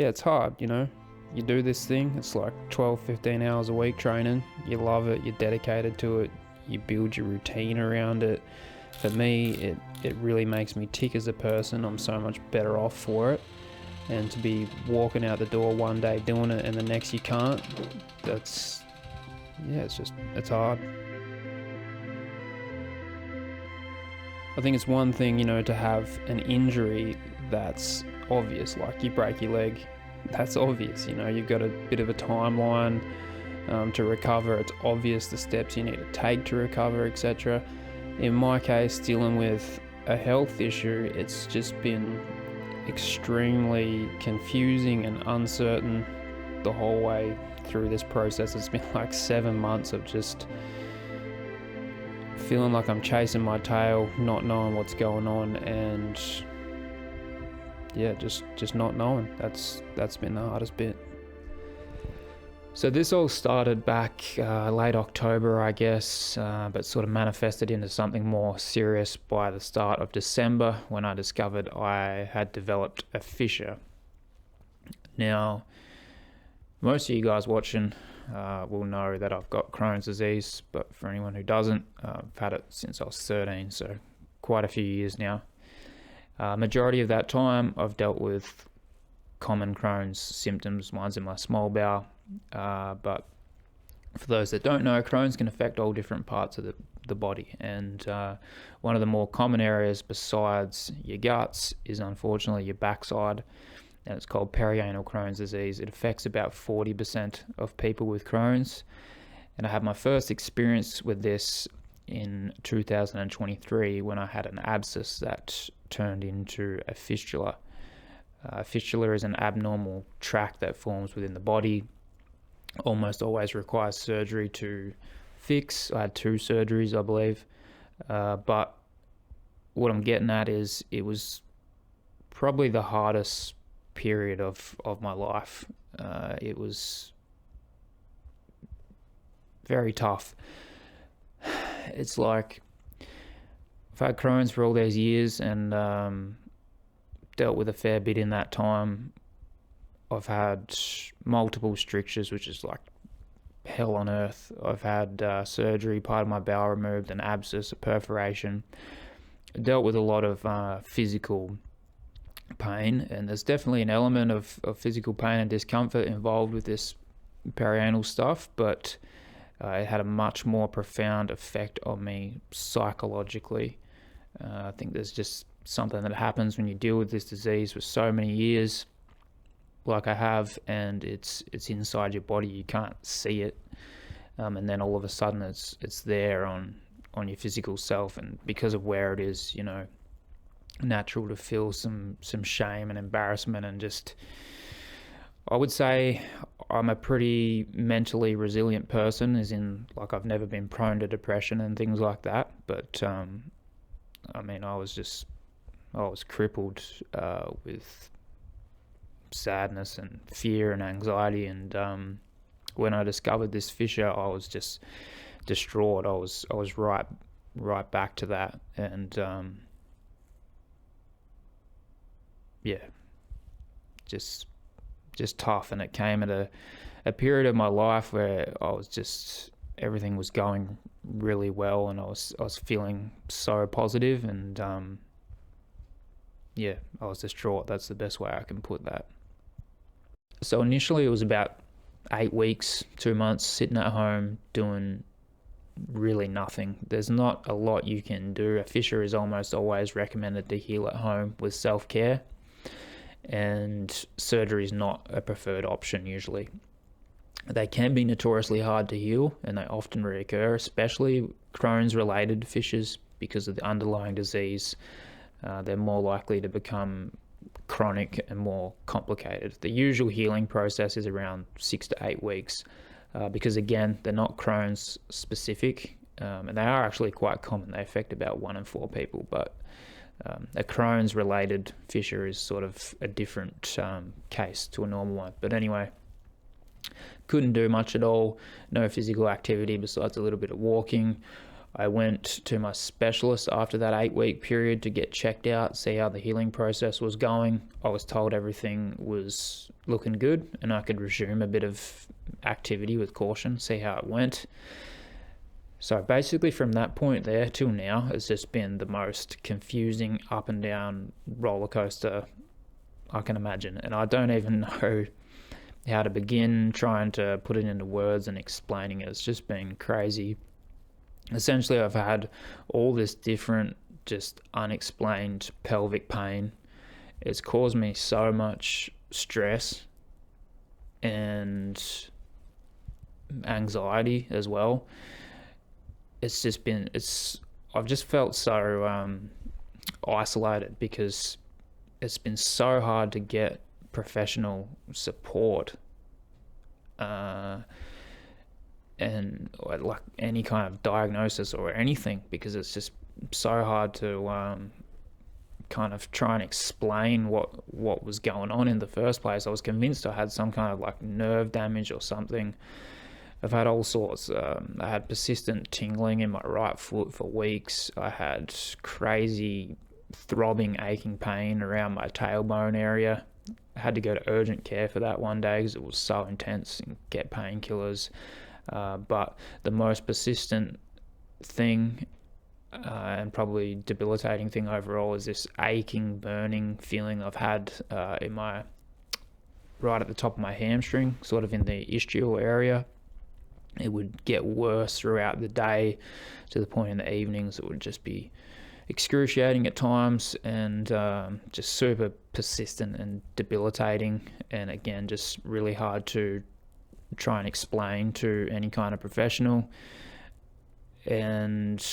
yeah, it's hard, you know. You do this thing, it's like 12-15 hours a week training. You love it, you're dedicated to it, you build your routine around it. For me, it really makes me tick as a person. I'm so much better off for it. And to be walking out the door one day doing it and the next you can't, that's, yeah, it's hard. I think it's one thing, you know, to have an injury that's obvious, like you break your leg, that's obvious, you know, you've got a bit of a timeline to recover. It's obvious the steps you need to take to recover, etc. In my case, dealing with a health issue, it's just been extremely confusing and uncertain the whole way through this process. It's been like 7 months of just feeling like I'm chasing my tail, not knowing what's going on, and yeah, just not knowing. That's been the hardest bit. So this all started back late October, I guess, but sort of manifested into something more serious by the start of December, when I discovered I had developed a fissure. Now, most of you guys watching will know that I've got Crohn's disease, but for anyone who doesn't, I've had it since I was 13, so quite a few years now. Majority of that time, I've dealt with common Crohn's symptoms. Mine's in my small bowel. But for those that don't know, Crohn's can affect all different parts of the body, and one of the more common areas besides your guts is unfortunately your backside, and it's called perianal Crohn's disease. It affects about 40% of people with Crohn's, and I had my first experience with this in 2023 when I had an abscess that turned into a fistula. A fistula is an abnormal tract that forms within the body. Almost always requires surgery to fix. I had 2 surgeries, I believe. But what I'm getting at is it was probably the hardest period of my life. It was very tough. It's like I've had Crohn's for all these years and dealt with a fair bit in that time. I've had multiple strictures, which is like hell on earth. I've had surgery, part of my bowel removed, an abscess, a perforation. Dealt with a lot of physical pain, and there's definitely an element of physical pain and discomfort involved with this perianal stuff, but it had a much more profound effect on me psychologically. I think there's just something that happens when you deal with this disease for so many years, like I have, and it's inside your body. You can't see it, and then all of a sudden it's there on your physical self, and because of where it is, you know, natural to feel some shame and embarrassment, and just, I would say I'm a pretty mentally resilient person, as in like I've never been prone to depression and things like that, but I mean I was crippled with sadness and fear and anxiety, and when I discovered this fissure, I was just distraught. I was right back to that, and yeah, just tough. And it came at a period of my life where I was just, everything was going really well, and I was feeling so positive, and yeah, I was distraught. That's the best way I can put that. So initially it was about 8 weeks, 2 months sitting at home doing really nothing. There's not a lot you can do. A fissure is almost always recommended to heal at home with self-care, and surgery is not a preferred option usually. They can be notoriously hard to heal, and they often reoccur, especially Crohn's related fissures, because of the underlying disease. They're more likely to become chronic and more complicated. The usual healing process is around 6 to 8 weeks, because again, they're not Crohn's specific, and they are actually quite common. They affect about 1 in 4 people, but a Crohn's related fissure is sort of a different case to a normal one. But anyway, couldn't do much at all. No physical activity besides a little bit of walking. I went to my specialist after that 8-week period to get checked out, see how the healing process was going. I was told everything was looking good and I could resume a bit of activity with caution, see how it went. So basically from that point there till now, it's just been the most confusing up and down roller coaster I can imagine. And I don't even know how to begin trying to put it into words and explaining it. It's just been crazy. Essentially, I've had all this different, just unexplained pelvic pain. It's caused me so much stress and anxiety as well. I've just felt so isolated because it's been so hard to get professional support and like any kind of diagnosis or anything, because it's just so hard to kind of try and explain what was going on in the first place. I was convinced I had some kind of like nerve damage or something. I've had all sorts. I had persistent tingling in my right foot for weeks. I had crazy throbbing, aching pain around my tailbone area. I had to go to urgent care for that one day because it was so intense and get painkillers. But the most persistent thing and probably debilitating thing overall is this aching, burning feeling I've had in my right at the top of my hamstring, sort of in the ischial area. It would get worse throughout the day to the point in the evenings it would just be excruciating at times and just super persistent and debilitating, and again just really hard to try and explain to any kind of professional. And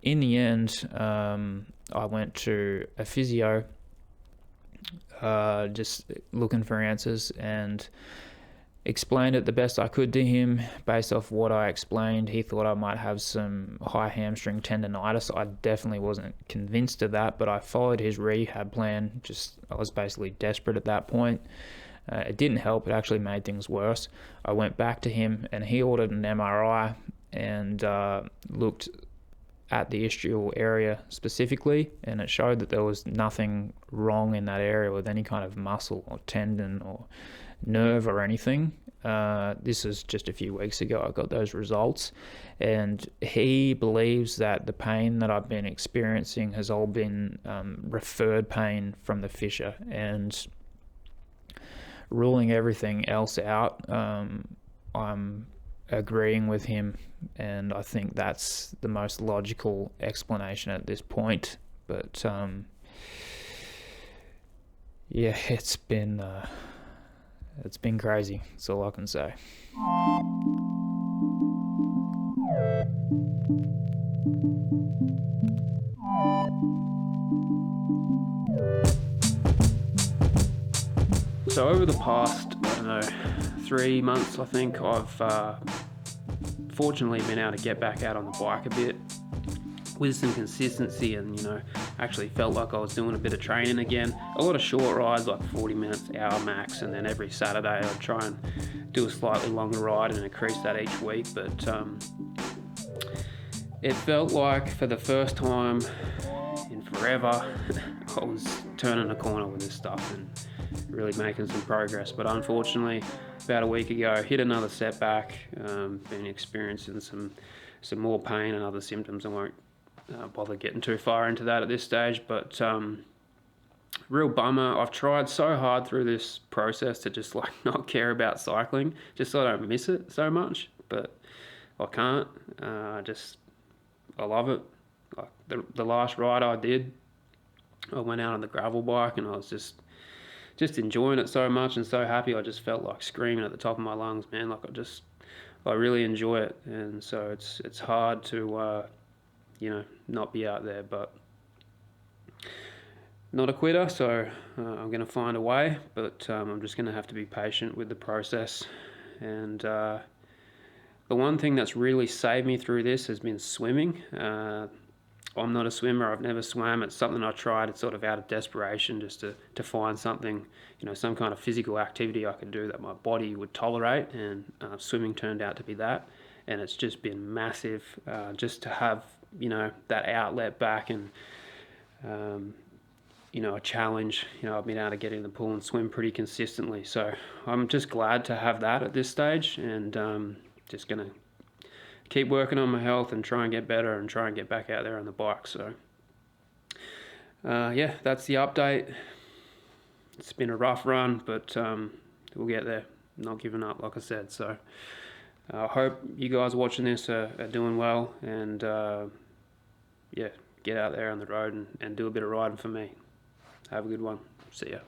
in the end I went to a physio just looking for answers, and explained it the best I could to him. Based off what I explained, he thought I might have some high hamstring tendonitis. I definitely wasn't convinced of that, but I followed his rehab plan. I was basically desperate at that point. It didn't help. It actually made things worse. I went back to him and he ordered an MRI and looked at the ischial area specifically, and it showed that there was nothing wrong in that area with any kind of muscle or tendon or nerve or anything. This was just a few weeks ago I got those results, and he believes that the pain that I've been experiencing has all been referred pain from the fissure, and ruling everything else out, I'm agreeing with him, and I think that's the most logical explanation at this point. But yeah, it's been crazy. That's all I can say. So over the past, 3 months, I think, I've fortunately been able to get back out on the bike a bit with some consistency, and actually felt like I was doing a bit of training again. A lot of short rides, like 40 minutes, hour max, and then every Saturday I'd try and do a slightly longer ride and increase that each week. But it felt like for the first time in forever I was turning a corner with this stuff and really making some progress. But unfortunately, about a week ago, hit another setback. Been experiencing some more pain and other symptoms. I won't bother getting too far into that at this stage, but real bummer. I've tried so hard through this process to just like not care about cycling, just so I don't miss it so much, but I can't. I love it. Like the last ride I did, I went out on the gravel bike and I was just enjoying it so much and so happy. I just felt like screaming at the top of my lungs, man. Like I really enjoy it, and so it's hard to not be out there, but not a quitter. So I'm going to find a way, but I'm just going to have to be patient with the process. And the one thing that's really saved me through this has been swimming. I'm not a swimmer. I've never swam. It's something I tried sort of out of desperation, just to find something, some kind of physical activity I could do that my body would tolerate, and swimming turned out to be that. and it's just been massive, just to have, you know, that outlet back, and you know, a challenge. You know, I've been able to get in the pool and swim pretty consistently, so I'm just glad to have that at this stage, and just gonna keep working on my health and try and get better and try and get back out there on the bike. So yeah, that's the update. It's been a rough run, but we'll get there. Not giving up, like I said. So I hope you guys watching this are doing well, and yeah, get out there on the road and do a bit of riding for me. Have a good one. See ya.